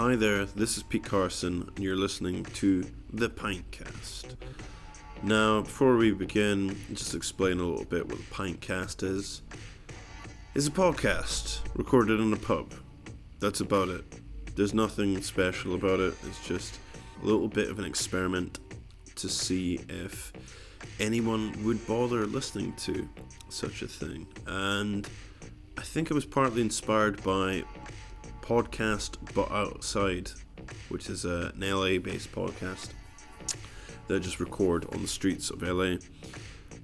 Hi there, this is Pete Carson, and you're listening to the PINTCAST. Now, before we begin, just explain a little bit what the PINTCAST is. It's a podcast recorded in a pub. That's about it. There's nothing special about it. It's just a little bit of an experiment to see if anyone would bother listening to such a thing. And I think it was partly inspired by Podcast But Outside, which is an LA based podcast that I just record on the streets of LA. And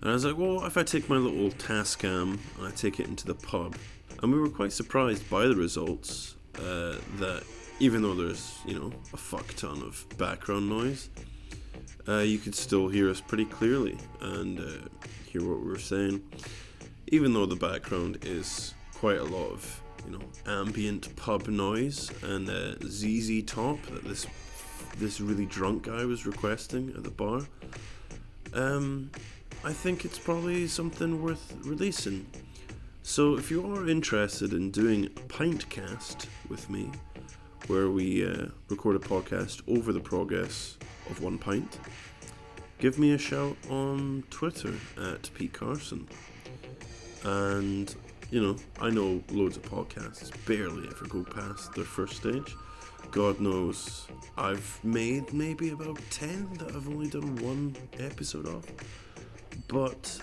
I was like, well, if I take my little Tascam and I take it into the pub, and we were quite surprised by the results, that even though there's, a fuck ton of background noise, you could still hear us pretty clearly and hear what we were saying, even though the background is quite a lot of ambient pub noise and ZZ Top that this really drunk guy was requesting at the bar. I think it's probably something worth releasing. So if you are interested in doing a PINTCAST with me, where we record a podcast over the progress of one pint, give me a shout on Twitter at Pete Carson. And I know loads of podcasts barely ever go past their first stage. God knows I've made maybe about 10 that I've only done one episode of. But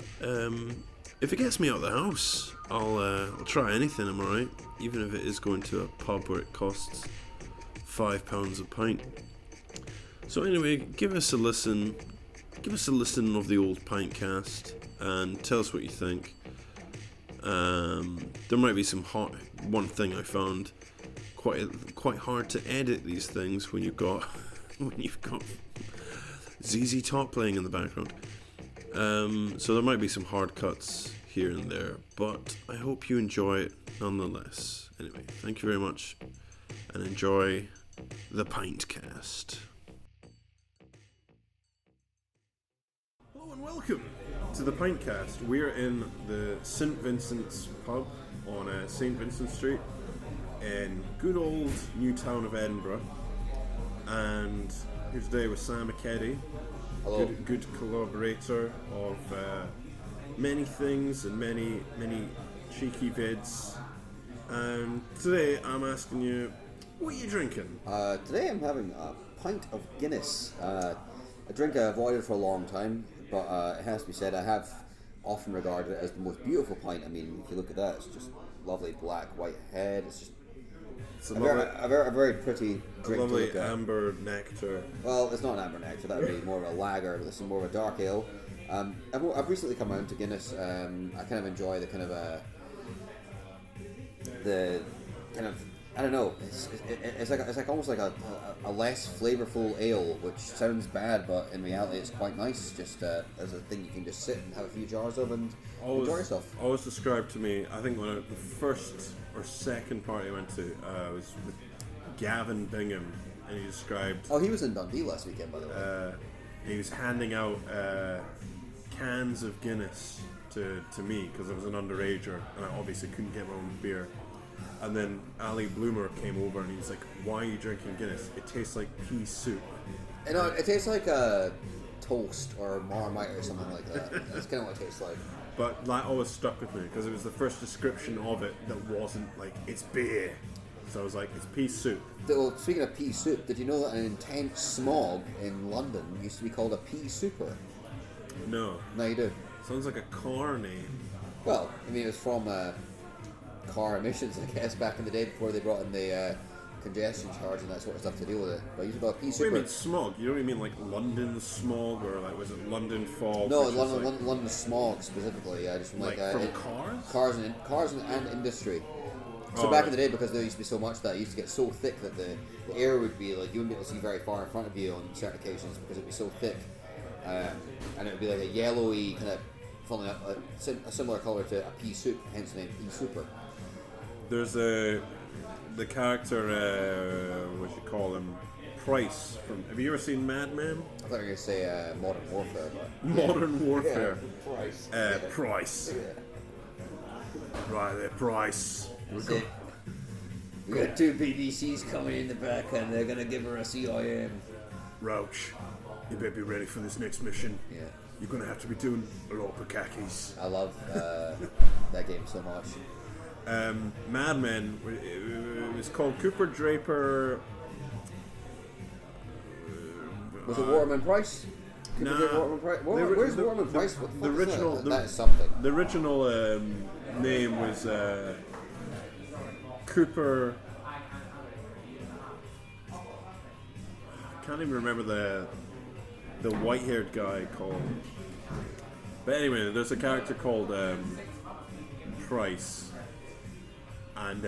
if it gets me out of the house, I'll try anything, am I right? Even if it is going to a pub where it costs £5 a pint. So anyway, give us a listen. Give us a listen of the old PINTCAST and tell us what you think. There might be one thing I found quite hard to edit these things when you've got ZZ Top playing in the background. So there might be some hard cuts here and there, but I hope you enjoy it nonetheless. Anyway, thank you very much, and enjoy the PINTCAST. Hello and welcome to the PINTCAST. We're in the St. Vincent's pub on St. Vincent Street in good old new town of Edinburgh. And here today with Sam McKeddy. Hello. Good collaborator of many things and many cheeky vids. And today I'm asking you, what are you drinking? Today I'm having a pint of Guinness. A drink I've avoided for a long time, but it has to be said, I have often regarded it as the most beautiful pint. I mean, if you look at that, it's just lovely black, white head. It's just a very pretty drink to look at. Amber nectar. Well, it's not an amber nectar. That would be more of a lager. This is more of a dark ale. I've recently come around to Guinness. I kind of enjoy the kind of I don't know. It's like almost like a less flavorful ale, which sounds bad, but in reality it's quite nice. Just as a thing you can just sit and have a few jars of and enjoy yourself. Always described to me. I think the first or second party I went to was with Gavin Bingham, and he described. Oh, he was in Dundee last weekend, by the way. He was handing out cans of Guinness to me because I was an underager and I obviously couldn't get my own beer. And then Ali Bloomer came over and he was like, "Why are you drinking Guinness? It tastes like pea soup." It tastes like a toast or Marmite or something like that. That's kind of what it tastes like. But that always stuck with me because it was the first description of it that wasn't like, it's beer. So I was like, it's pea soup. Well, speaking of pea soup, did you know that an intense smog in London used to be called a pea souper? No. No, you do. Sounds like a car name. Well, I mean, it was from car emissions, I guess, back in the day before they brought in the congestion charge and that sort of stuff to deal with it. But I used to call it pea souper. What do you mean smog? You don't mean like London smog or like was it London fog? No, London smog specifically. Yeah, just from from cars. Cars and industry. So back in the day, because there used to be so much that it used to get so thick that the air would be like you wouldn't be able to see very far in front of you on certain occasions because it'd be so thick, and it would be like a yellowy kind of, following up a similar color to a pea soup, hence the name pea souper. There's the character, what you call him, Price from. Have you ever seen Mad Men? I thought you were going to say Modern Warfare. But Modern Warfare. Yeah, Price. Price. Yeah. Right there, Price. We got two BBCs coming in the back and they're gonna give her a CIM. Rauch, you better be ready for this next mission. Yeah. You're gonna have to be doing a lot of khakis. I love that game so much. Mad Men. It was called Cooper Draper. Was it Waterman Price? Nah. Waterman Price? Where's Waterman Price? What The is original. that? That is something. The original name was Cooper. I can't even remember the white-haired guy called. But anyway, there's a character called Price, and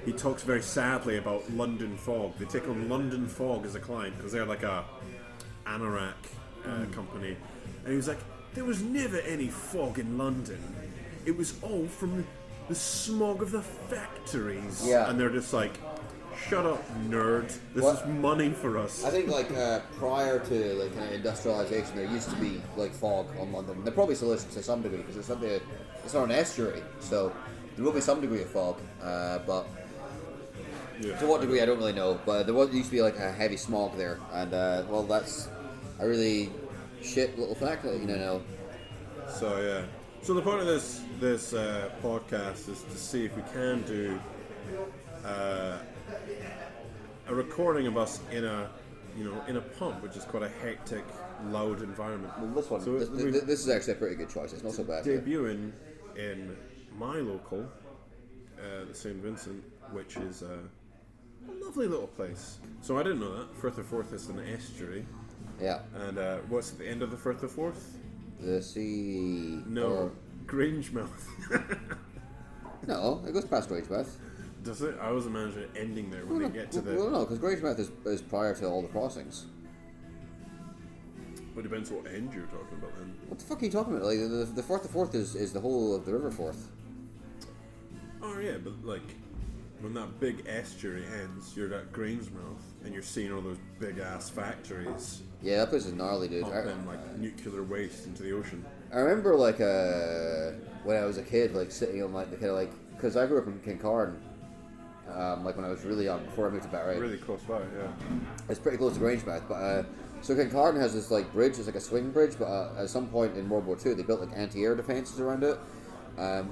he talks very sadly about London Fog. They take on London Fog as a client because they're like a anorak company, and he was like, there was never any fog in London. It was all from the smog of the factories. Yeah. And they're just like, shut up, nerd. This What? is money for us. I think like prior to like kind of industrialization, there used to be like fog on London. There probably still is to some degree because it's not an estuary, so there will be some degree of fog. But Yeah. to what degree I don't really know. But there used to be like a heavy smog there, and well, that's a really shit little fact that you know. So yeah. So the point of this podcast is to see if we can do a recording of us in a pump, which is quite a hectic, loud environment. Well, this one, So this is actually a pretty good choice. It's not so bad. debuting in my local, the St. Vincent, which is a lovely little place. So I didn't know that. Firth of Forth is an estuary. Yeah. And what's at the end of the Firth of Forth? The sea. No, Grangemouth. No, it goes past Grangemouth. Does it? I always imagine it ending there when they get to the... Well, no, because Grangemouth is prior to all the crossings. Well, it depends what end you're talking about then. What the fuck are you talking about? Like the Firth of Forth is the whole of the River Forth. Oh yeah, but like when that big estuary ends, you're at Grangemouth and you're seeing all those big ass factories Yeah, that place is gnarly, dude. pumping like nuclear waste into the ocean. I remember like when I was a kid, like sitting on like the kind of like because I grew up in Kincarn, like when I was really young before I moved to Barry. Really close by, yeah. It's pretty close to Grangemouth, but so Kincarn has this like bridge, it's like a swing bridge, but at some point in World War II they built like anti-air defences around it,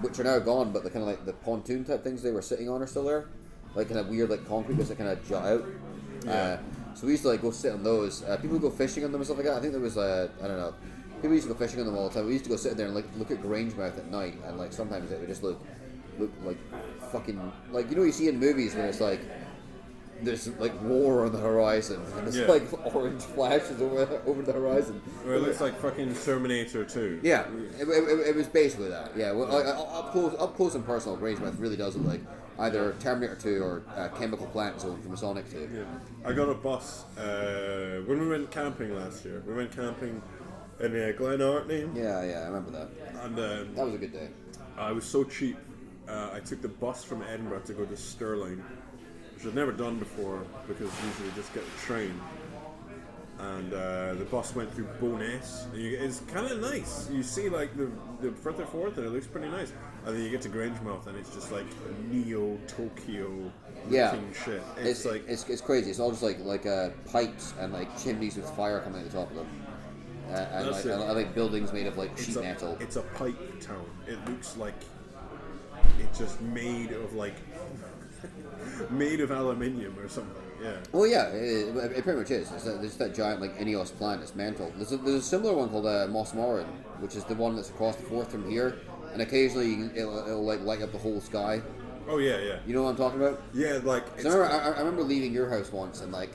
which are now gone, but the kind of like the pontoon type things they were sitting on are still there, like kind of weird like concrete bits that kind of jut out. Yeah. So we used to like go sit on those. People would go fishing on them and stuff like that. I think there was I don't know. People used to go fishing on them all the time. We used to go sit there and like look at Grangemouth at night, and like sometimes it would just look like fucking like you see in movies when it's like there's like war on the horizon and it's Yeah. like orange flashes over the horizon. Or it looks like fucking Terminator 2. Yeah, it was basically that. Yeah, well, up close and personal, Grangemouth really does look like either Terminator 2 or Chemical Plant Zone from Sonic 2. Yeah. I got a bus when we went camping last year. We went camping in Glen Orkney. Yeah, I remember that. And That was a good day. I was so cheap. I took the bus from Edinburgh to go to Stirling, which I'd never done before because usually just get the train. And the bus went through Bo'ness. And it's kind of nice. You see like the Firth of Forth and it looks pretty nice. And then you get to Grangemouth and it's just like Neo-Tokyo looking shit. It's like... It's crazy. It's all just like pipes and like chimneys with fire coming out the top of them. And That's like buildings made of like it's sheet metal. It's a pipe town. It looks like it's just made of like made of aluminium or something. Yeah. Well, yeah, it pretty much is. It's that giant like Ineos plant. It's mental. There's a similar one called Moss Moran, which is the one that's across the Forth from here, and occasionally it'll like light up the whole sky. Oh yeah. You know what I'm talking about? Yeah, like So I remember leaving your house once and like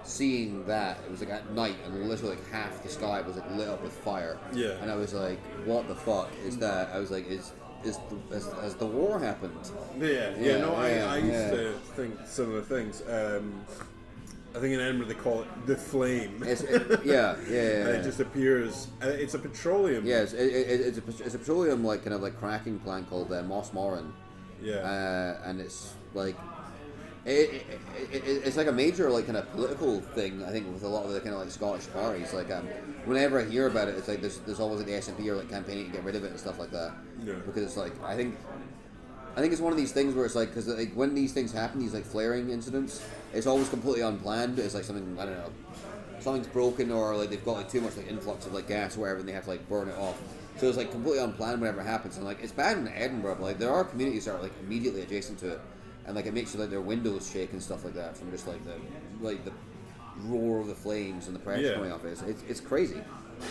seeing that it was like at night and literally like half the sky was like lit up with fire. Yeah. And I was like, what the fuck is that? I was like, has the war happened? I used to think similar things. I think in Edinburgh they call it the flame. Yeah. And it just appears. It's a petroleum. Yeah, it's a petroleum like kind of like cracking plant called Moss Moran. Yeah. And it's like it's like a major like kind of political thing. I think with a lot of the kind of like Scottish parties. Like whenever I hear about it, it's like there's always like the SNP are like campaigning to get rid of it and stuff like that. Yeah. Because it's like I think I think it's one of these things where it's like, because like, when these things happen, these like flaring incidents, it's always completely unplanned. It's like something, I don't know, something's broken, or like they've got like too much like influx of like gas or whatever, and they have to like burn it off. So it's like completely unplanned whenever it happens. And like it's bad in Edinburgh, but like there are communities that are like immediately adjacent to it, and like it makes you like their windows shake and stuff like that from just like the roar of the flames and the pressure coming off it. It's crazy.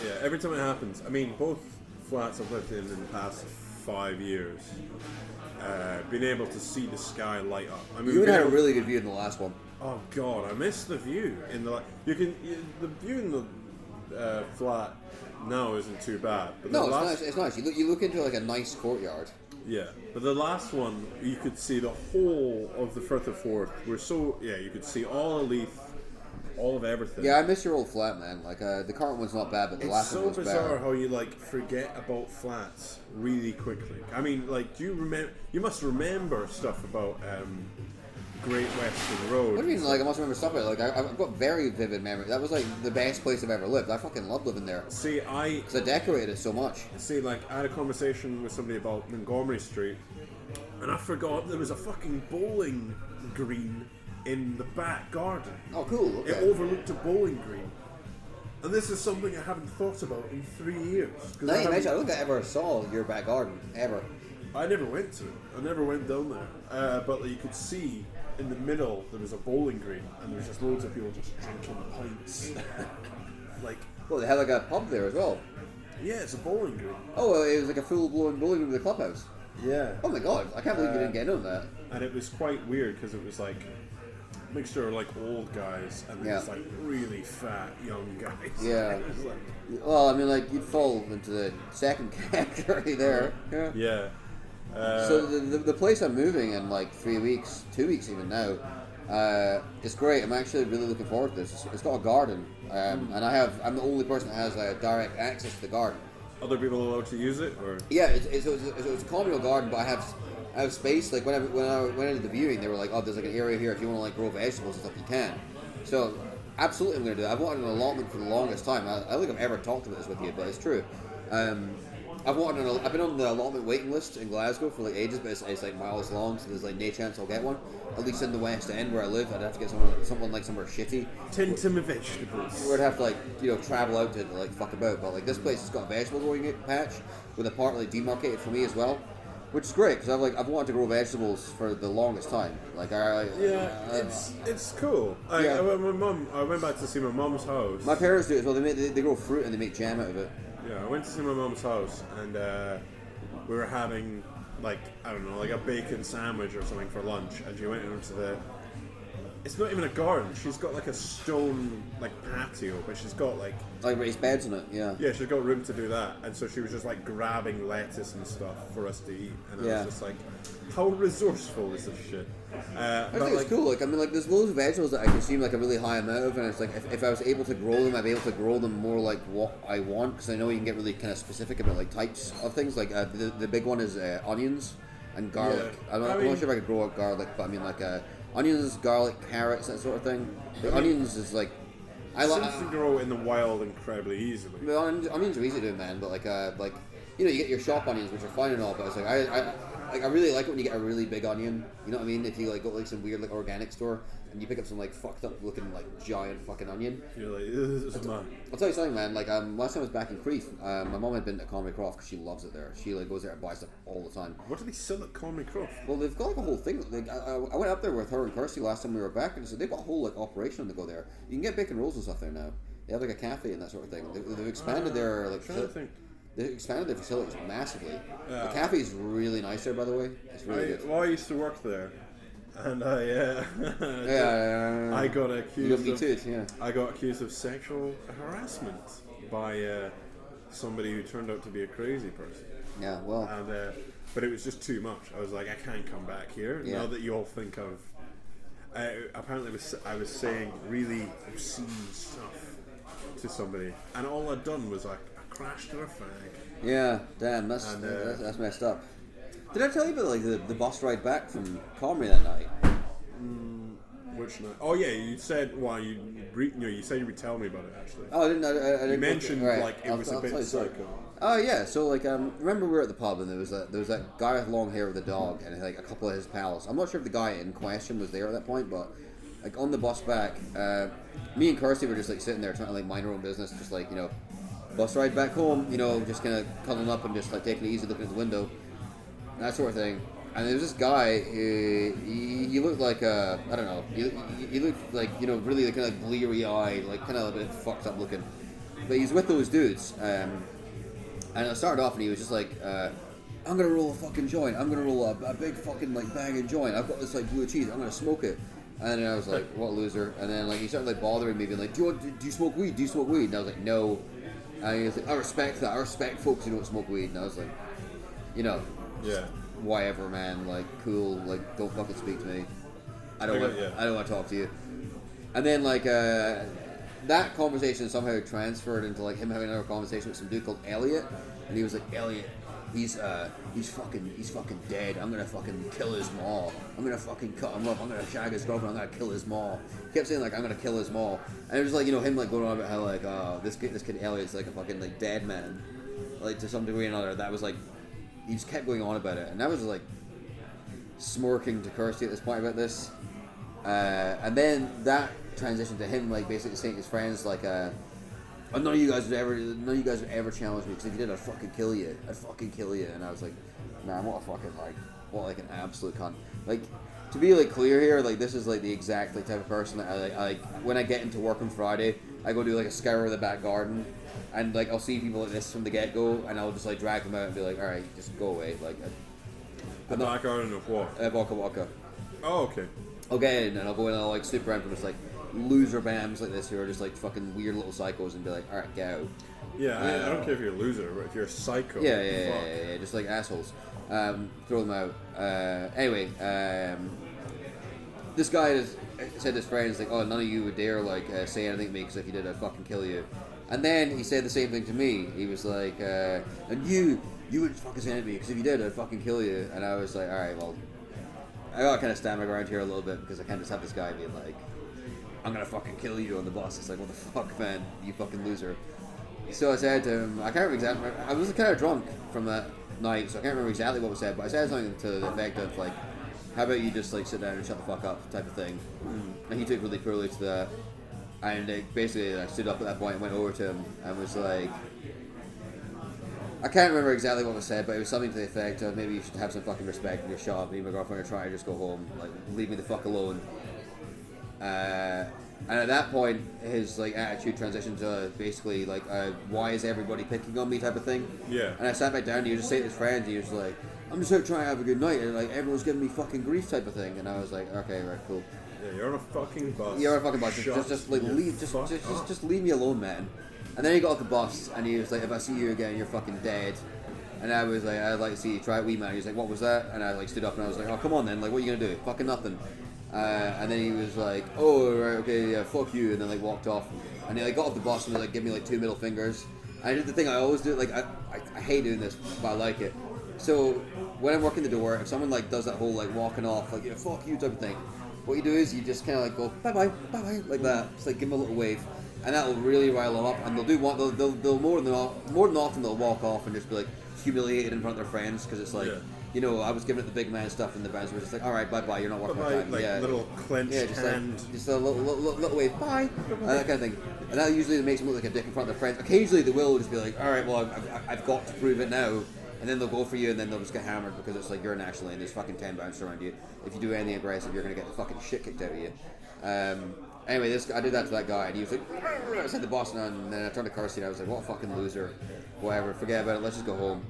Yeah, every time it happens. I mean, both flats I've lived in the past 5 years, been able to see the sky light up. I mean, You had a really good view in the last one. Oh God, I missed the view in the. The view in the flat now isn't too bad. But No, it's nice. You look into like a nice courtyard. Yeah, but the last one you could see the whole of the Firth of Forth. You could see all of Leith, all of everything. Yeah, I miss your old flat, man. Like the current one's not bad, but the last one was It's so bizarre bad. how you like forget about flats really quickly. I mean, like, you must remember stuff about Great Western Road. What do you mean? Like I must remember stuff about it. Like I've got very vivid memories. That was like the best place I've ever lived. I fucking loved living there See, because I decorated it so much. like, I had a conversation with somebody about Montgomery Street, and I forgot there was a fucking bowling green in the back garden. Oh, cool. Okay. It overlooked a bowling green. And this is something I haven't thought about in 3 years. Now you mention, I don't think I ever saw your back garden ever. I never went to it. I never went down there. But you could see in the middle there was a bowling green, and there was just loads of people just drinking pints. Like, Well, they had like a pub there as well. yeah, it's a bowling green. Oh, it was like a full-blown bowling room with a clubhouse. Yeah. Oh my god, I can't believe you didn't get into that. And it was quite weird because it was like a mixture of like old guys and Yeah. just like really fat young guys. Yeah. It was like, Well, I mean, like you'd fall into the second category there. Yeah. yeah. So the place I'm moving in like 3 weeks, 2 weeks even now, it's great. I'm actually really looking forward to this. It's got a garden, and I'm the only person that has direct access to the garden. Other people allowed to use it, or Yeah, it's a communal garden, but I have space. Like when I went into the viewing, they were like, oh, there's like an area here if you want to like grow vegetables and stuff, you can. So absolutely, I'm going to do that. I've wanted an allotment for the longest time. I don't think I've ever talked about this with you, but it's true. I've been on the allotment waiting list in Glasgow for like ages, but it's like miles long, so there's like no chance I'll get one. At least in the West End where I live, I'd have to get someone like somewhere shitty. tend to my vegetables. Where I'd have to like travel out to like fuck about. But like this place has got a vegetable growing patch with a part like demarcated for me as well, which is great because I've wanted to grow vegetables for the longest time. Like It's cool. Yeah. I went back to see my mum's house. my parents do it as well. They grow fruit and they make jam out of it. Yeah, I went to see my mum's house, and we were having like, I don't know, like a bacon sandwich or something for lunch, and she went into the. It's not even a garden. She's got like a stone like patio, but she's got like. Like raised beds in it. Yeah. Yeah, she's got room to do that, and so she was just like grabbing lettuce and stuff for us to eat, and I Yeah. was just like, how resourceful is this shit? I think it's cool. Like I mean, like there's loads of vegetables that I consume like a really high amount of, and it's like if I was able to grow them, I'd be able to grow them more like what I want, because I know you can get really kind of specific about like types of things. Like the big one is onions and garlic. Yeah. I'm not sure if I could grow up garlic, but I mean like onions, garlic, carrots, that sort of thing. The onions is like It seems to grow in the wild incredibly easily. the onions are easy to do, man. But like you get your shop onions, which are fine and all, but it's like I really like it when you get a really big onion. You know what I mean? If you like go to like some weird like organic store and you pick up some like fucked up looking like giant fucking onion. You're like, this is mine. I'll tell you something, man. Like last time I was back in Crieff, my mom had been to Conwy Croft because she loves it there. She like goes there and buys stuff all the time. What do they sell at Conwy Croft? Well, they've got like a whole thing. Like I went up there with her and Kirsty last time we were back, and so they've got a whole like operation to go there. You can get bacon rolls and stuff there now. They have like a cafe and that sort of thing. They've expanded their like. Trying to think. They expanded their facilities massively. Yeah. The cafe is really nice there, by the way. It's really good. Well, I used to work there, and I I got accused. Me too. Yeah. I got accused of sexual harassment by somebody who turned out to be a crazy person. Yeah. Well. And but it was just too much. I was like, I can't come back here Yeah. now that you all think of. Apparently, I was saying really obscene stuff to somebody, and all I'd done was like. Crashed her a fag. Yeah, damn, that's And, that's messed up. Did I tell you about like the bus ride back from Comrie that night? Which night? Oh yeah, you said you said you would tell me about it actually. Oh, I didn't. I didn't You mentioned right. like it was a I'll bit tell you, sorry. psycho. Oh yeah, so like remember we were at the pub and there was that guy with long hair with a dog and like a couple of his pals. I'm not sure if the guy in question was there at that point, but like on the bus back, me and Kirsty were just like sitting there trying to like mind our own business, just like bus ride back home, just kind of cuddling up and just like taking it easy, looking at the window, that sort of thing. And there was this guy who he looked like I don't know, he looked like really like, kind of bleary eyed, like kind of a bit fucked up looking, but he's with those dudes. And I started off and he was just like, I'm gonna roll a fucking joint. I'm gonna roll a big fucking like bag of joint. I've got this like blue cheese. I'm gonna smoke it. And then I was like, what a loser. And then like he started like bothering me, being like, do you smoke weed? Do you smoke weed? And I was like, no. And he was like, I respect that. I respect folks who don't smoke weed. And I was like, Yeah. whatever, man. Like, cool. Like, don't fucking speak to me. I don't want to talk to you. And then like that conversation somehow transferred into like him having another conversation with some dude called Elliot, and he was like, Elliot, he's fucking dead. I'm gonna fucking kill his maw. I'm gonna fucking cut him up. I'm gonna shag his girlfriend. I'm gonna kill his maw. He kept saying like, I'm gonna kill his maw, and it was like him like going on about how like this kid Elliot's like a fucking like dead man, like to some degree or another. That was like he just kept going on about it, and I was like smirking to Kirsty at this point about this, and then that transition to him like basically saying to his friends like none of you guys would ever challenge me, because if you did I'd fucking kill you. And I was like, man, what an absolute cunt. Like, to be like clear here, like this is like the exact like type of person that I like when I get into work on Friday, I go do like a scour of the back garden, and like I'll see people like this from the get go, and I'll just like drag them out and be like, alright, just go away. Like the back garden of what? Waka. Oh, okay. Okay, and then I'll go in and I'll like snoop around from just like loser bams like this who are just like fucking weird little psychos and be like, alright, get out. Yeah, I don't care if you're a loser, but if you're a psycho, yeah, just like assholes. Throw them out. Anyway, this guy said to his friends like, oh, none of you would dare like say anything to me, because if you did I'd fucking kill you. And then he said the same thing to me. He was like, and you wouldn't fucking say anything to me, because if you did I'd fucking kill you. And I was like, alright, well, I gotta kind of stand my ground here a little bit, because I can't just have this guy being like, I'm gonna fucking kill you on the bus. It's like, what the fuck, man, you fucking loser. So I said to him, I can't remember exactly, I was kind of drunk from that night, so I can't remember exactly what was said, but I said something to the effect of like, how about you just like sit down and shut the fuck up type of thing. And he took really poorly to that, and basically I stood up at that point and went over to him and was like, I can't remember exactly what was said, but it was something to the effect of, maybe you should have some fucking respect in your shop. Me and my girlfriend are trying to just go home, like leave me the fuck alone. And at that point, his like attitude transitioned to basically like, why is everybody picking on me type of thing. Yeah. And I sat back down and he was just saying to his friends, he was like, I'm just out trying to have a good night, and like everyone's giving me fucking grief type of thing. And I was like, okay, right, cool. Yeah, you're on a fucking bus. You're on a fucking bus. Just like leave, just leave me alone, man. And then he got off the bus and he was like, if I see you again, you're fucking dead. And I was like, I'd like to see you try it, wee man. He was like, what was that? And I like stood up and I was like, oh, come on then, like what are you gonna do? Fucking nothing. And then he was like, oh, right, okay, yeah, fuck you, and then like walked off. And he like got off the bus and like gave me like 2 middle fingers. And I did the thing I always do, like I hate doing this, but I like it. So when I'm working the door, if someone like does that whole like walking off, like, yeah, fuck you type of thing, what you do is you just kind of like go bye bye like that, just like give them a little wave, and that'll really rile them up. And they'll do what they'll more than often they'll walk off and just be like humiliated in front of their friends, because it's like. Yeah. You know, I was giving it the big man stuff in the bands where it's just like, all right, bye, you're not working my time. Like little clenched hand. Like, just a little wave, bye, that kind of thing. And that usually makes them look like a dick in front of their friends. Occasionally they will just be like, all right, well, I've got to prove it now. And then they'll go for you, and then they'll just get hammered because it's like you're an actual lane. There's fucking 10 bouncers around you. If you do anything aggressive, you're going to get the fucking shit kicked out of you. Anyway, I did that to that guy, and he was like, I said the boss, and then I turned to Kirsty, and I was like, what a fucking loser. Whatever, forget about it, let's just go home.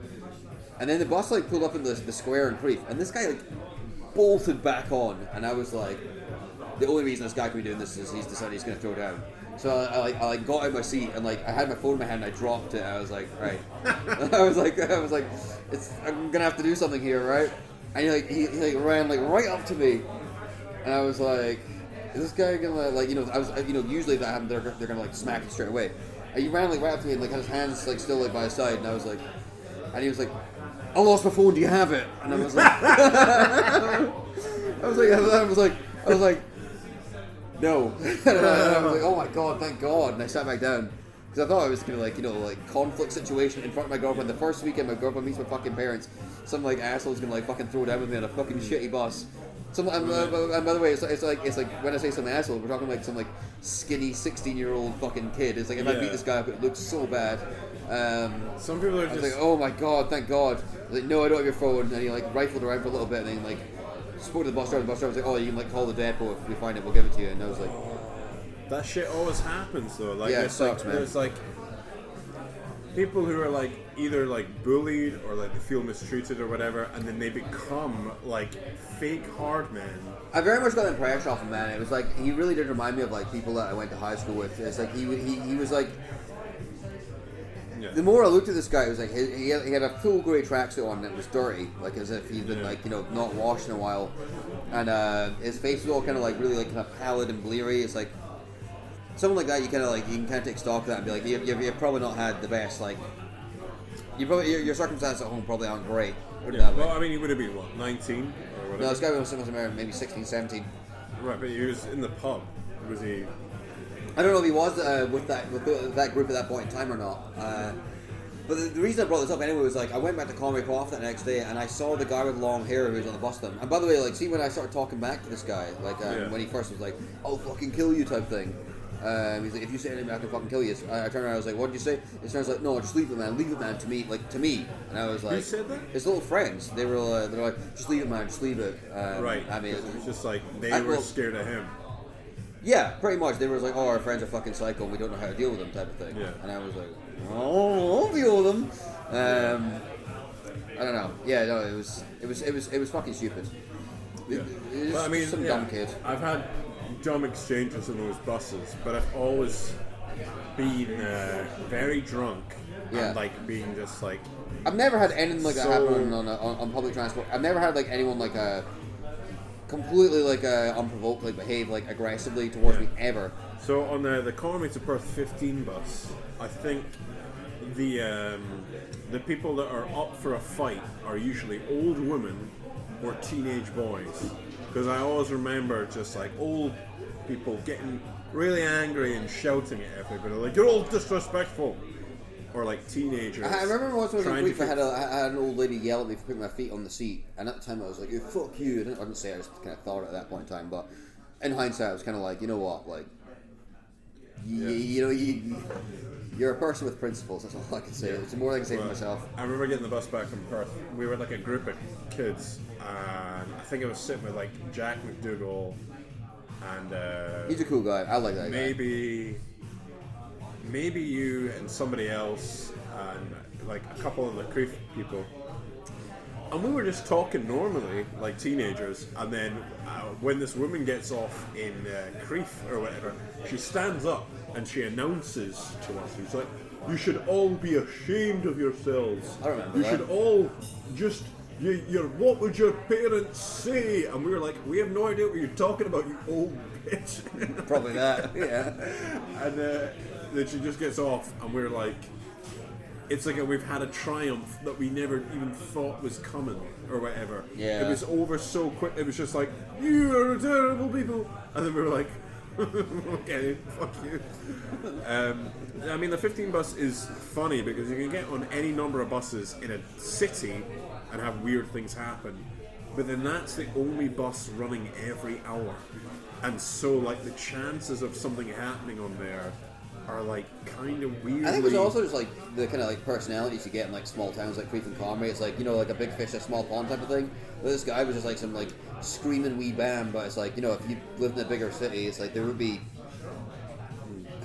And then the bus like pulled up in the square in Crieff, and this guy like bolted back on, and I was like, the only reason this guy can be doing this is he's decided he's going to throw down. So I got out of my seat, and like I had my phone in my hand, and I dropped it, and I was like, right. I was like, I'm gonna have to do something here, right? And he ran like right up to me, and I was like, is this guy gonna like, usually if that happened, they're gonna like smack you straight away. And he ran like right up to me, and like had his hands like still like by his side, and I was like, and he was like, I lost my phone, do you have it? And I was like, I was like, no. And I was like, oh my god, thank God. And I sat back down, Because I thought it was gonna like conflict situation in front of my girlfriend. The first weekend my girlfriend meets my fucking parents, some like asshole's gonna like fucking throw down with me on a fucking shitty bus. And by the way, it's like when I say some asshole, we're talking like some like skinny 16-year-old fucking kid. It's like if I beat this guy up, it looks so bad. Some people are I was just like, oh my god, thank God. I was like, no, I don't have your phone. And he like rifled around for a little bit, and then like spoke to the bus driver. The bus driver was like, oh, you can like call the depot if we find it, we'll give it to you. And I was like, that shit always happens though. Like, yeah, it it's sucks, like, man. There's like people who are like either like bullied or like they feel mistreated or whatever, and then they become like fake hard men. I very much got the impression off him, man. It was like he really did remind me of like people that I went to high school with. It's like he was like. Yeah. The more I looked at this guy, it was like he had a full grey tracksuit on that was dirty, like as if he'd been like not washed in a while, and his face was all kind of like really like kind of pallid and bleary. It's like someone like that you can take stock of that and be like you've probably not had the best like your circumstances at home probably aren't great. Yeah. Well, I mean, he would have been what 19 or whatever. No, this guy was maybe 16, 17. Right, but he was in the pub. Was he? I don't know if he was with that group at that point in time or not. But the reason I brought this up anyway was like I went back to Conway Croft that next day and I saw the guy with long hair who was on the bus with him. And by the way, like, see when I started talking back to this guy, like when he first was like, "I'll fucking kill you" type thing. He's like, "If you say anything, I can fucking kill you." I turned around, I was like, "What did you say?" It turns like, "No, just leave it, man. Leave it, man." To me. And I was like, "Who said that?" His little friends. They were they're like, "Just leave it, man. Just leave it." Right. I mean, it was just like they were scared of him. Yeah, pretty much. They were like, "Oh, our friends are fucking psycho, and we don't know how to deal with them," type of thing. Yeah. And I was like, "Oh, I'll deal with them." I don't know. Yeah, no, it was fucking stupid. Yeah. It was I mean, some dumb kid. I've had dumb exchanges in those buses, but I've always been very drunk and like being just like. I've never had anything like that happen on public transport. I've never had like anyone like completely like unprovoked like behave like aggressively towards me ever. So on the Conway to Perth 15 bus, I think the people that are up for a fight are usually old women or teenage boys, because I always remember just like old people getting really angry and shouting at everybody like, "You're all disrespectful," or like teenagers. I remember once when I was in Greek, I had an old lady yell at me for putting my feet on the seat, and at the time I was like, "Oh, fuck you." I didn't say it, I just kind of thought it at that point in time, but in hindsight I was kind of like, you know what, like you're a person with principles, that's all I can say. It's more than I can say for myself. I remember getting the bus back from Perth. We were like a group of kids, and I think I was sitting with like Jack McDougall and he's a cool guy. I like that guy. Maybe you and somebody else and like a couple of the Creef people. And we were just talking normally, like teenagers, and then when this woman gets off in Creef or whatever, she stands up and she announces to us, she's like, "You should all be ashamed of yourselves. I remember you that. should all just, what would your parents say?" And we were like, "We have no idea what you're talking about, you old bitch." Probably that, yeah. And then she just gets off, and we're like, it's like we've had a triumph that we never even thought was coming, or whatever. Yeah. It was over so quick. It was just like, "You are terrible people," and then we were like, "Okay, fuck you." I mean, the 15 bus is funny because you can get on any number of buses in a city and have weird things happen, but then that's the only bus running every hour, and so like the chances of something happening on there are like kind of weird. I think it's also just like the kind of like personalities you get in like small towns like Creef and Conway. It's like, you know, like a big fish in a small pond type of thing. But this guy was just like some like screaming wee bam. But it's like, you know, if you lived in a bigger city, it's like there would be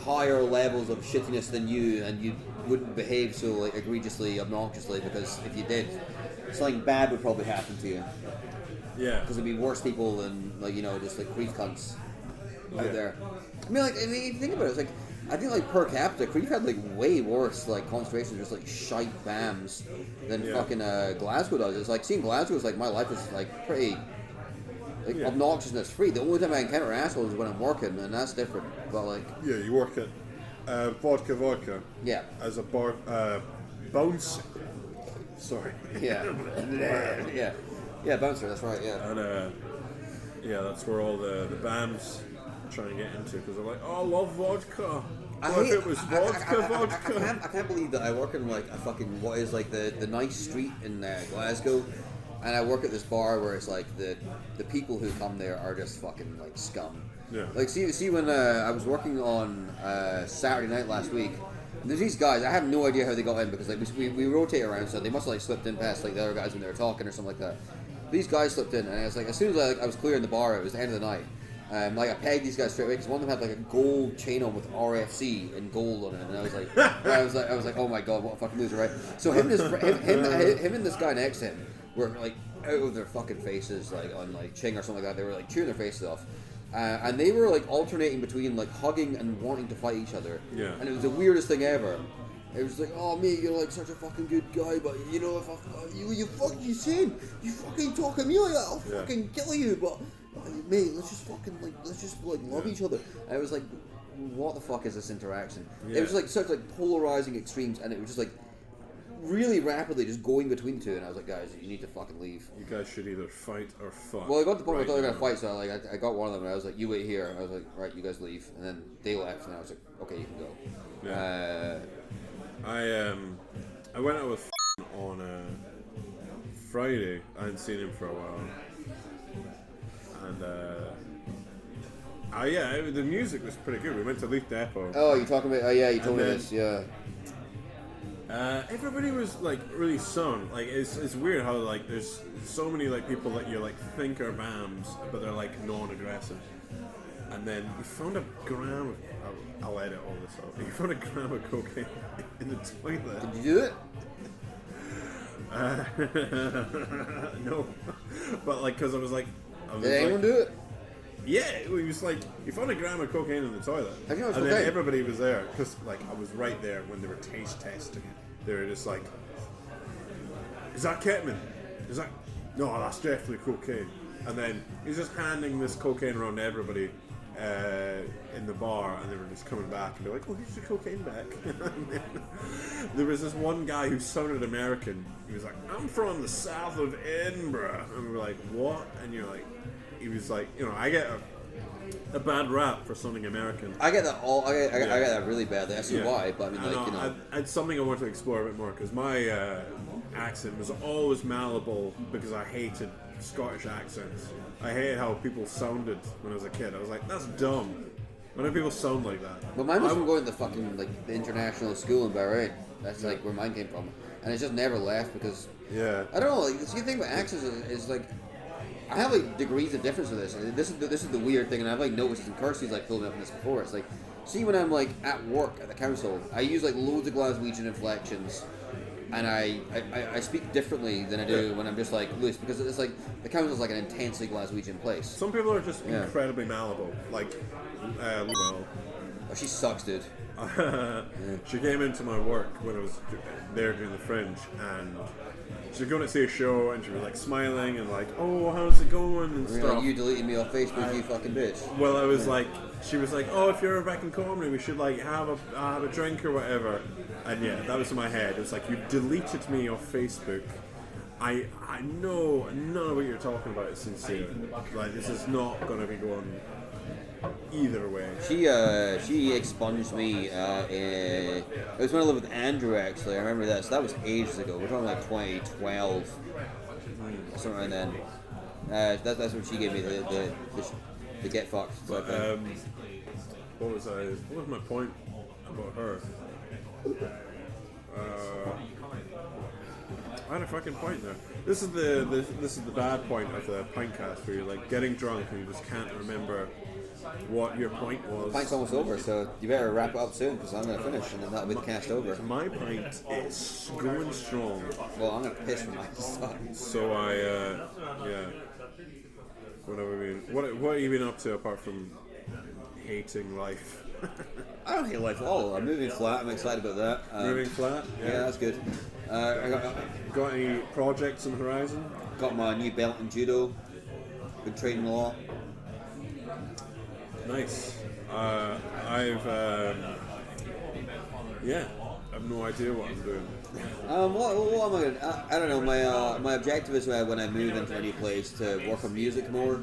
higher levels of shittiness than you, and you wouldn't behave so like egregiously, obnoxiously, because if you did, something bad would probably happen to you. Yeah. Because there'd be worse people than like, you know, just like Creef cunts out there. I mean, if you think about it, it's like, I think like per capita, Creef had like way worse like concentrations, just like shite bams than fucking Glasgow does. It's like seeing Glasgow is like my life is like pretty like obnoxiousness free. The only time I encounter assholes is when I'm working, and that's different. But like you work at vodka. Yeah. As a bar bounce. Sorry. Yeah. Yeah, bouncer. That's right. Yeah. And that's where all the bands try and get into, because they're like, "Oh, I love vodka." What if it was vodka? I can't believe that I work in like a fucking what is like the nice street in Glasgow, and I work at this bar where it's like the people who come there are just fucking like scum. Yeah. Like see when I was working on Saturday night last week, and there's these guys. I have no idea how they got in because like we rotate around, so they must have like slipped in past like the other guys when they were talking or something like that. These guys slipped in, and I was like, as soon as I was clearing the bar, it was the end of the night. Like I pegged these guys straight away because one of them had like a gold chain on with RFC and gold on it, and I was like, oh my god, what a fucking loser, right? So him and this guy next to him were like out of their fucking faces, like on like Ching or something like that. They were like chewing their faces off, and they were like alternating between like hugging and wanting to fight each other. Yeah. And it was the weirdest thing ever. It was like, oh mate, you're like such a fucking good guy, but you know if you fucking talking to me like that, I'll fucking kill you, but. Mate, let's just love each other. And it was like, what the fuck is this interaction? Yeah. It was like such like polarizing extremes, and it was just like really rapidly just going between the two. And I was like, guys, you need to fucking leave. You guys should either fight or fuck. Well, I got to the point where I thought they were gonna fight, so I got one of them, and I was like, you wait here. And I was like, right, you guys leave. And then they left, and I was like, okay, you can go. Yeah. I went out with on Friday. I hadn't seen him for a while. And the music was pretty good. We went to Leaf Depot. Oh, you're talking about? Oh yeah, you told me this. Yeah. Everybody was like really sung. Like it's weird how like there's so many like people that you like think are BAMs, but they're like non-aggressive. And then we found a gram of I'll edit all this out. You found a gram of cocaine in the toilet. Did you do it? No, but like because I was like. Did anyone do it? Yeah, it was like you found a gram of cocaine in the toilet, and then everybody was there because like I was right there when they were taste testing it. They were just like, "Is that ketamine? Is that? No, that's definitely cocaine." And then he's just handing this cocaine around to everybody in the bar, and they were just coming back and be like, "Oh, here's your cocaine back." And then there was this one guy who sounded American. He was like, "I'm from the south of Edinburgh," and we were like, "What?" And you're like. He was like, you know, I get a bad rap for sounding American. I get that I get that really badly. I see why, but I mean, like, you know. It's something I want to explore a bit more because my accent was always malleable because I hated Scottish accents. I hated how people sounded when I was a kid. I was like, that's dumb. Why do people sound like that? But mine was from going to the fucking like the international school in Bahrain. That's like where mine came from, and it just never left because I don't know. Like the thing about accents is like. I have like degrees of difference with this. And this is the weird thing, and I've like noticed, and Kirsty's like told me up on this before. It's like, see when I'm like at work at the council, I use like loads of Glaswegian inflections, and I speak differently than I do when I'm just like loose because it's like the council's like an intensely Glaswegian place. Some people are just incredibly malleable, like well. Oh, she sucks, dude. She came into my work when I was there doing the Fringe, and she was going to see a show, and she was like smiling and like, "Oh, how's it going?" and stuff. Like, you deleted me off Facebook, you fucking bitch. Well, I was like, she was like, "Oh, if you're back in comedy, we should like have a drink or whatever." And yeah, that was in my head. It was like, you deleted me off Facebook. I know none of what you're talking about is sincere. Like, this is not going to be going either way. She expunged me. It was when I lived with Andrew, actually. I remember that. So that was ages ago. We're talking like 2012, something around then. That's when she gave me the get fucked. But, what was my point about her? I had a fucking point there. This is the bad point of the PINTCAST where you're like getting drunk and you just can't remember what your point was. The pint's almost over, so you better wrap it up soon because I'm going to finish and then that'll be the cast over. My pint is going strong. Well, I'm going to piss for mine. So what have I been? What have you been up to apart from hating life? I don't hate life at all. I'm moving flat. I'm excited about that. Moving flat? Yeah, that's good. Got any projects on the horizon? Got my new belt in judo. Been training a lot. Nice. I have no idea what I'm doing. What am I going to... I don't know. My objective is when I move into a new place to work on music more.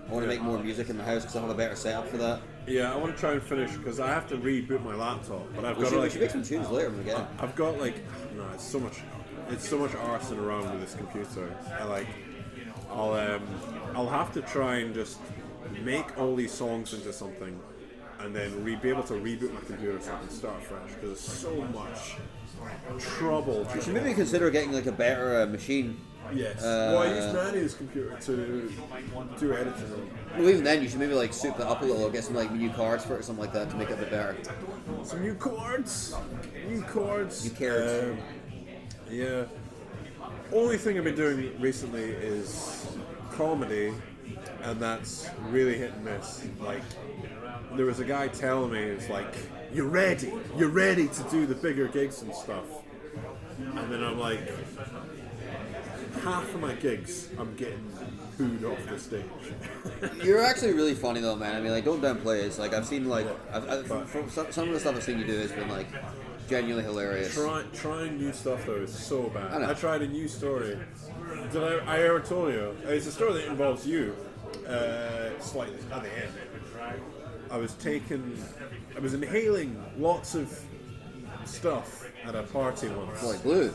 I want to make more music in the house because I have a better setup for that. Yeah, I want to try and finish because I have to reboot my laptop, but I've We got should, to we should make some tunes later when we get it. I've got like no, it's so much arsing around with this computer. I'll have to try and just make all these songs into something, and then be able to reboot my computer so I can start fresh because there's so much trouble. You should maybe consider getting like a better machine. Yes. Well, I use Nanny's computer to do editing. Well, even then, you should maybe like soup it up a little, or get some like new cards for it or something like that to make it a bit better. Some new chords. New cards. Yeah. Only thing I've been doing recently is comedy, and that's really hit and miss. Like, there was a guy telling me, it's like, you're ready to do the bigger gigs and stuff. And then I'm like, half of my gigs, I'm getting booed off the stage. You're actually really funny though, man. I mean, like, don't downplay it. It's like I've seen like from some of the stuff I've seen you do has been like genuinely hilarious. Trying new stuff though is so bad. I know. I tried a new story. Did I ever told you? It's a story that involves you. Slightly at the end. I was inhaling lots of stuff at a party once. Like blue.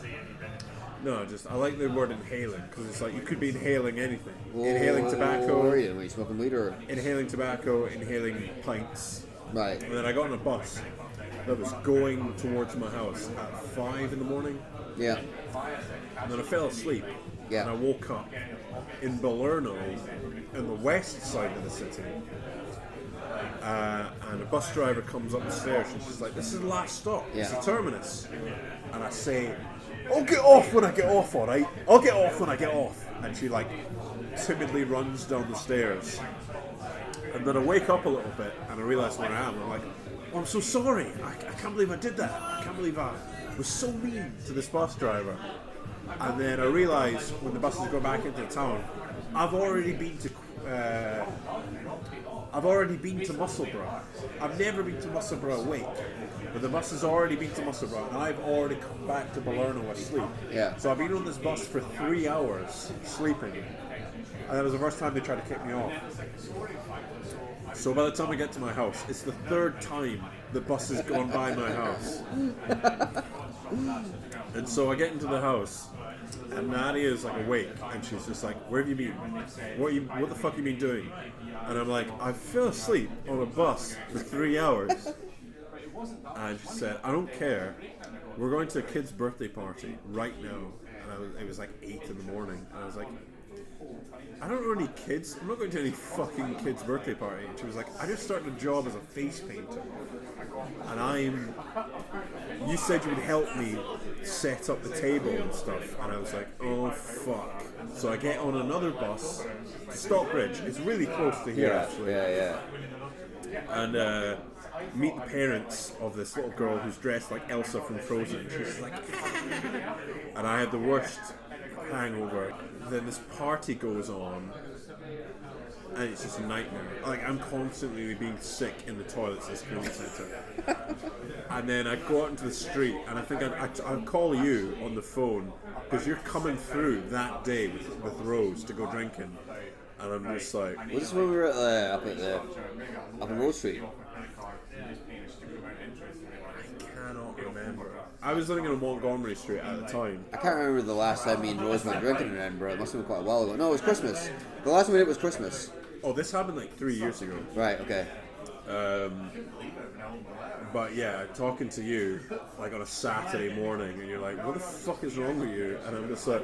No, I like the word inhaling because it's like you could be inhaling anything. Whoa, Inhaling tobacco. Where are you? Were you smoking weed or? Inhaling tobacco, inhaling pints. Right. And then I got on a bus that was going towards my house at 5 in the morning. Yeah. And then I fell asleep. Yeah. And I woke up in Balerno, in the west side of the city. And a bus driver comes up the stairs and she's like, "This is the last stop. It's the terminus." And I say, "I'll get off when I get off, alright? I'll get off when I get off." And she like timidly runs down the stairs. And then I wake up a little bit and I realise where I am. I'm like, "Oh, I'm so sorry. I can't believe I did that. I can't believe I was so mean to this bus driver." And then I realise when the buses go back into the town, I've already been to Musselburgh. I've never been to Musselburgh awake, but the bus has already been to Musselburgh, and I've already come back to Balerno asleep. Yeah. So I've been on this bus for 3 hours sleeping, and that was the first time they tried to kick me off. So by the time I get to my house, it's the third time the bus has gone by my house. And so I get into the house, and Nadia is like awake, and she's just like, "Where have you been? What the fuck have you been doing?" And I'm like, "I fell asleep on a bus for 3 hours." And she said, "I don't care. We're going to a kid's birthday party right now." And it was like 8 in the morning, and I was like, "I don't know any kids. I'm not going to any fucking kid's birthday party." And she was like, "I just started a job as a face painter, and you said you would help me set up the table and stuff." And I was like, "Oh fuck." So I get on another bus to Stockbridge. It's really close to here, actually. Yeah. And meet the parents of this little girl who's dressed like Elsa from Frozen. She's like, and I had the worst hangover. Then this party goes on, and it's just a nightmare. Like, I'm constantly being sick in the toilets at this community centre. And then I go out into the street, and I think I'll call you on the phone because you're coming through that day with Rose to go drinking, and I'm just like, Was this when we were up in Rose Street? I cannot remember. I was living in Montgomery Street at the time. I can't remember the last time me and Rose went drinking in Edinburgh. It must have been quite a while ago. No, it was Christmas. The last time we did was Christmas. Oh, this happened like 3 years ago. Right, okay. But yeah, talking to you like on a Saturday morning, and you're like, "What the fuck is wrong with you?" And I'm just like,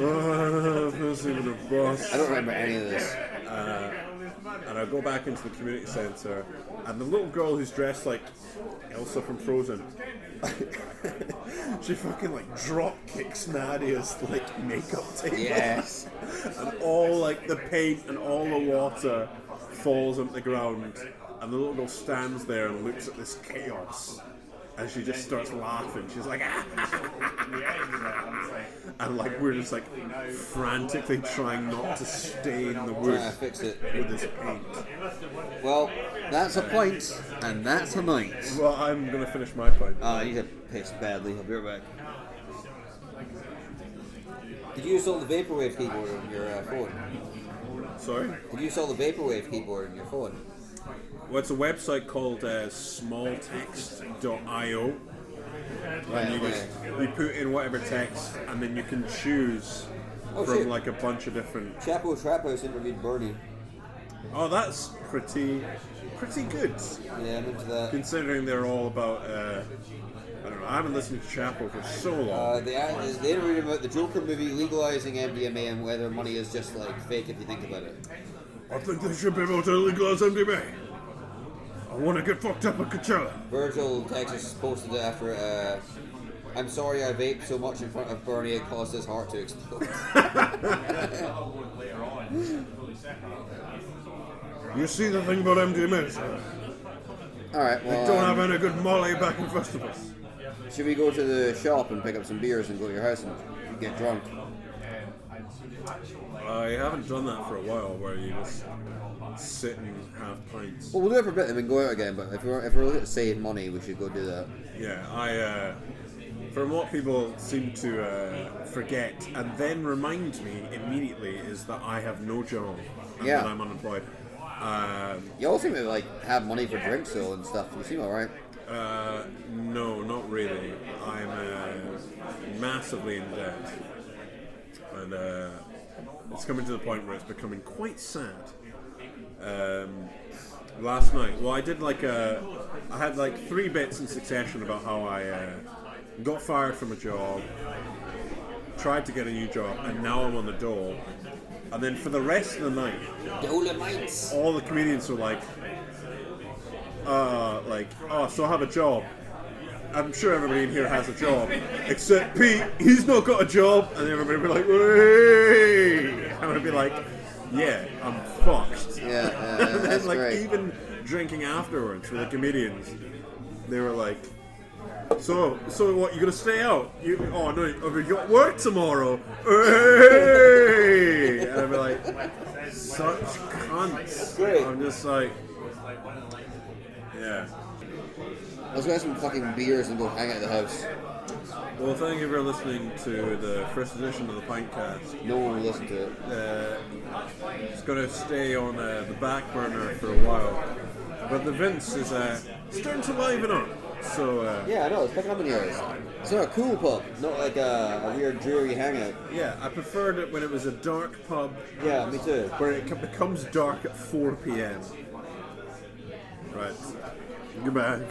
"Oh, I'm missing the bus." I don't remember any of this. And I go back into the community centre, and the little girl who's dressed like Elsa from Frozen, she fucking like drop kicks Nadia's like makeup table. Yes. And all like the paint and all the water falls on the ground, and the little girl stands there and looks at this chaos, and she just starts laughing. She's like, and like we're just like frantically trying not to stain the wood Fix it. with this paint. Well, that's a point, and that's a night. Well, I'm gonna finish my pint. I need to piss badly. I'll be right back. Did you install the Vaporwave keyboard on your phone? Sorry? Did you install the Vaporwave keyboard on your phone? Well, it's a website called smalltext.io. And you put in whatever text, and then you can choose from like a bunch of different. Chapo Trap House interviewed Bernie. Oh, that's pretty good. Yeah, I'm into that. Considering they're all about. I don't know. I haven't listened to Chapo for so long. They interviewed about the Joker movie legalizing MDMA and whether money is just like fake if you think about it. I think they should be able to legalize MDMA. I want to get fucked up at Coachella. Virgil Texas posted it after. I'm sorry I vaped so much in front of Bernie it caused his heart to explode. You see the thing about MDMA, sir? Alright, well. They don't have any good molly back in festivals. Should we go to the shop and pick up some beers and go to your house and get drunk? I haven't done that for a while, where you just sit and have pints. Well, we'll do it for a bit and then go out again, but if we're looking to save money, we should go do that. Yeah, from what people seem to forget and then remind me immediately is that I have no job and that I'm unemployed. You all seem to like have money for drinks though and stuff. You seem alright. No, not really. I'm massively in debt, and it's coming to the point where it's becoming quite sad. Last night, well, I did I had like 3 bits in succession about how I got fired from a job, tried to get a new job, and now I'm on the dole. And then for the rest of the night, Dolomites. all the comedians were like, so I have a job. I'm sure everybody in here has a job, except Pete, he's not got a job. And everybody would be like, hey! And I'd be like, yeah, I'm fucked. Yeah, and then, that's great. Even drinking afterwards with the comedians, they were like, so what, you gonna stay out? Oh no, have you got work tomorrow? Hey! And I'd be like, such cunts. Great. I'm just like, yeah. Let's go have some fucking beers and go hang out at the house. Well, thank you for listening to the first edition of the PINTCAST. No one will listen to it. It's going to stay on the back burner for a while. But the Vince is starting to liven up. So yeah, I know, it's picking up in here. It's not a cool pub, not like a weird dreary hangout. Yeah, I preferred it when it was a dark pub. Yeah, me too. Where it becomes dark at 4 p.m. Right. Goodbye.